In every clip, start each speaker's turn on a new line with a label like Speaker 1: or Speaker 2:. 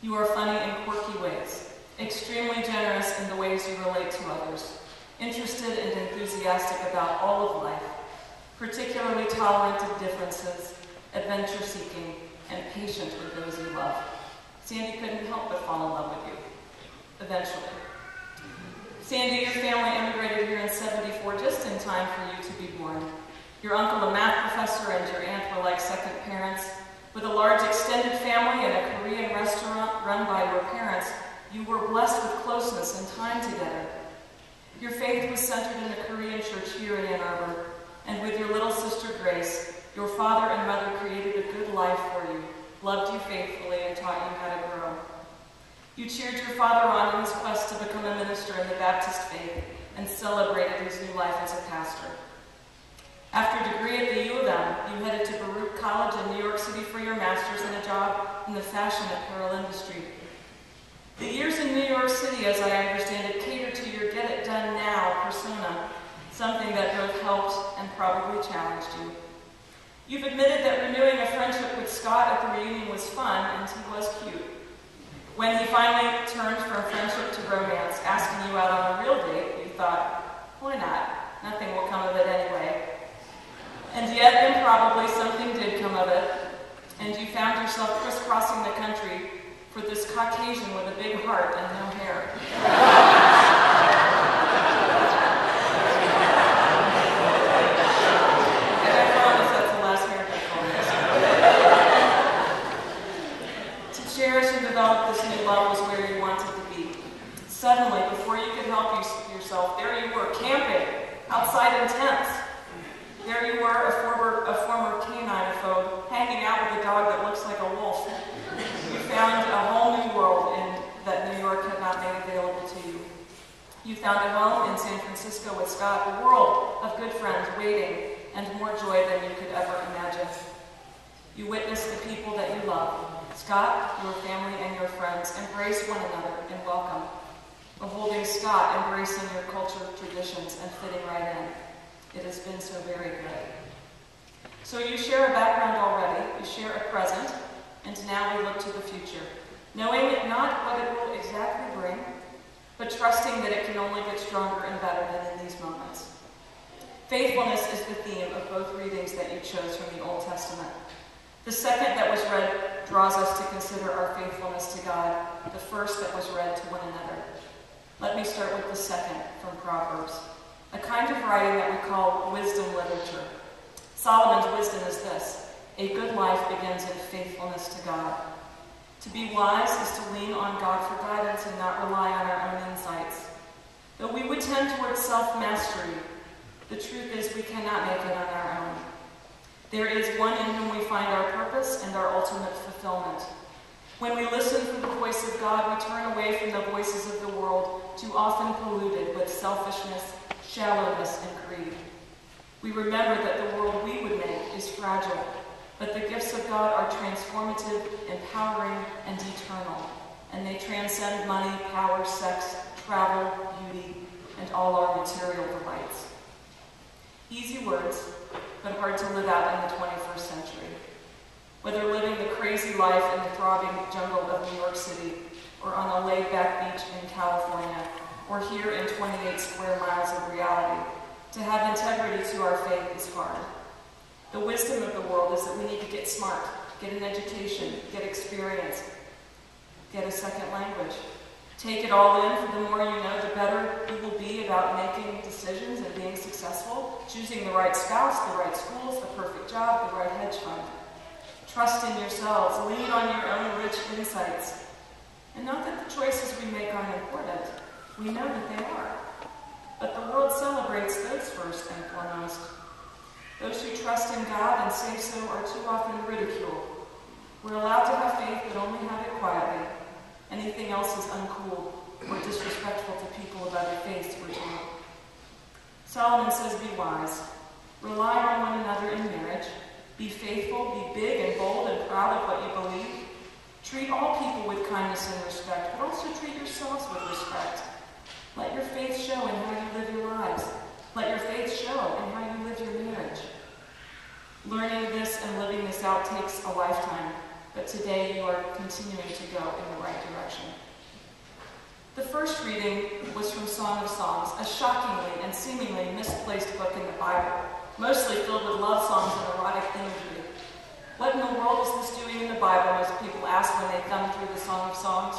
Speaker 1: You are funny in quirky ways, extremely generous in the ways you relate to others, interested and enthusiastic about all of life, particularly tolerant of differences, adventure-seeking, and patient with those you love. Sandy couldn't help but fall in love with you, eventually. Sandy, your family immigrated here in '74 just in time for you to be born. Your uncle, a math professor, and your aunt were like second parents. With a large extended family and a Korean restaurant run by your parents, you were blessed with closeness and time together. Your faith was centered in the Korean church here in Ann Arbor, and with your little sister Grace, your father and mother created a good life for you, loved you faithfully, and taught you how to grow. You cheered your father on in his quest to become a minister in the Baptist faith and celebrated his new life as a pastor. After a degree at the U of M, you headed to Baruch College in New York City for your master's and a job in the fashion apparel industry. The years in New York City, as I understand it, catered to your get-it-done-now persona, something that both helped and probably challenged you. You've admitted that renewing a friendship with Scott at the reunion was fun, and he was cute. When he finally turned from friendship to romance, asking you out on a real date, you thought, why not? Nothing will come of it anyway. And yet, improbably, something did come of it, and you found yourself crisscrossing the country for this Caucasian with a big heart and no hair. And I promise that's the last haircut. To cherish and develop this new love was where you wanted to be. Suddenly, before you could help yourself, there you were, camping, outside in tents. There you were, a former canine-phobe, hanging out with a dog that looks like a wolf. You found a whole new world that New York had not made available to you. You found a home in San Francisco with Scott, a world of good friends waiting, and more joy than you could ever imagine. You witnessed the people that you love. Scott, your family, and your friends embrace one another and welcome. Beholding Scott embracing your culture, traditions, and fitting right in. It has been so very good. So you share a background already, you share a present, and now we look to the future, knowing not what it will exactly bring, but trusting that it can only get stronger and better than in these moments. Faithfulness is the theme of both readings that you chose from the Old Testament. The second that was read draws us to consider our faithfulness to God, the first that was read to one another. Let me start with the second from Proverbs, a kind of writing that we call wisdom literature. Solomon's wisdom is this: a good life begins in faithfulness to God. To be wise is to lean on God for guidance and not rely on our own insights. Though we would tend towards self-mastery, the truth is we cannot make it on our own. There is one in whom we find our purpose and our ultimate fulfillment. When we listen for the voice of God, we turn away from the voices of the world, too often polluted with selfishness, shallowness, and greed. We remember that the world we would make is fragile, but the gifts of God are transformative, empowering, and eternal, and they transcend money, power, sex, travel, beauty, and all our material delights. Easy words, but hard to live out in the 21st century. Whether living the crazy life in the throbbing jungle of New York City, or on a laid-back beach in California, or here in 28 square miles of reality, to have integrity to our faith is hard. The wisdom of the world is that we need to get smart, get an education, get experience, get a second language. Take it all in, for the more you know, the better you will be about making decisions and being successful, choosing the right spouse, the right schools, the perfect job, the right hedge fund. Trust in yourselves, lean on your own rich insights. And not that the choices we make aren't important. We know that they are. But the world celebrates those first and foremost. Those who trust in God and say so are too often ridiculed. We're allowed to have faith, but only have it quietly. Anything else is uncool or disrespectful to people of other faiths, we're told. Solomon says, be wise. Rely on one another in marriage. Be faithful, be big and bold and proud of what you believe. Treat all people with kindness and respect, but also treat yourselves with respect. Let your faith show in how you live your lives. Let your faith show in how you live your marriage. Learning this and living this out takes a lifetime. but today you are continuing to go in the right direction. The first reading was from Song of Songs, a shockingly and seemingly misplaced book in the Bible, mostly filled with love songs and erotic imagery. What in the world is this doing in the Bible, most people ask when they thumb through the Song of Songs.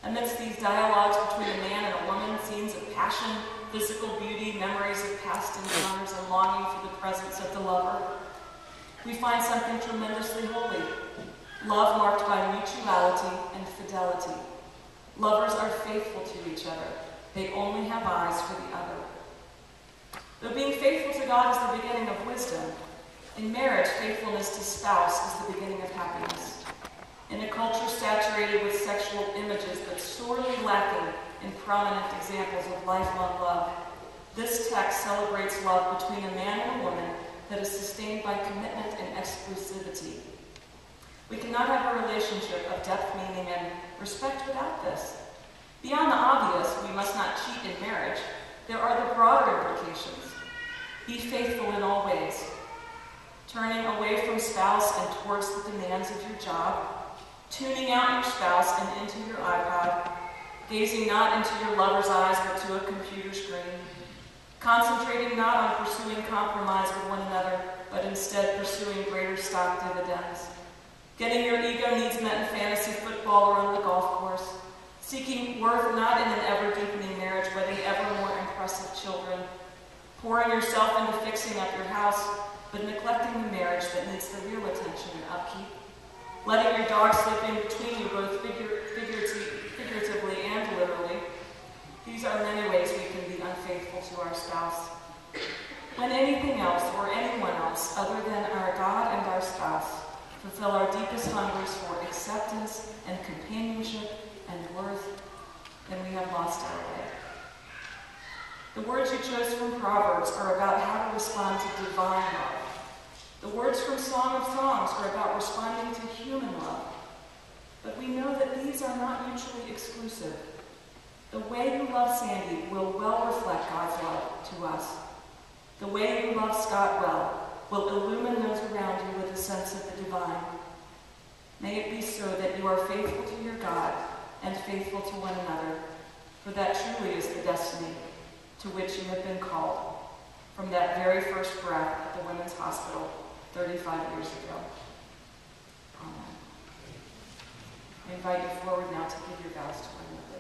Speaker 1: Amidst these dialogues between a man and a woman, scenes of passion, physical beauty, memories of past encounters, and longing for the presence of the lover, we find something tremendously holy. Love marked by mutuality and fidelity. Lovers are faithful to each other. They only have eyes for the other. Though being faithful to God is the beginning of wisdom, in marriage, faithfulness to spouse is the beginning of happiness. In a culture saturated with sexual images but sorely lacking in prominent examples of lifelong love, this text celebrates love between a man and a woman that is sustained by commitment and exclusivity. We cannot have a relationship of depth, meaning, and respect without this. Beyond the obvious, we must not cheat in marriage. There are the broader implications. Be faithful in all ways. Turning away from spouse and towards the demands of your job, tuning out your spouse and into your iPod, gazing not into your lover's eyes but to a computer screen, concentrating not on pursuing compromise with one another, but instead pursuing greater stock dividends, getting your ego needs met in fantasy football or on the golf course, seeking worth not in an ever-deepening marriage but in ever more impressive children, pouring yourself into fixing up your house, but neglecting the marriage that needs the real attention and upkeep, letting your dog slip in between you both figuratively and literally. These are many ways we can be unfaithful to our spouse. When anything else or anyone else other than our God and our spouse fulfill our deepest hungers for acceptance and companionship and worth, then we have lost our way. The words you chose from Proverbs are about how to respond to divine love. The words from Song of Songs are about responding to human love. But we know that these are not mutually exclusive. The way you love Sandy will well reflect God's love to us. The way you love Scott well will illumine those around you with a sense of the divine. May it be so that you are faithful to your God and faithful to one another, for that truly is the destiny to which you have been called from that very first breath at the Women's Hospital 35 years ago. Amen. I invite you forward now to give your vows to one another.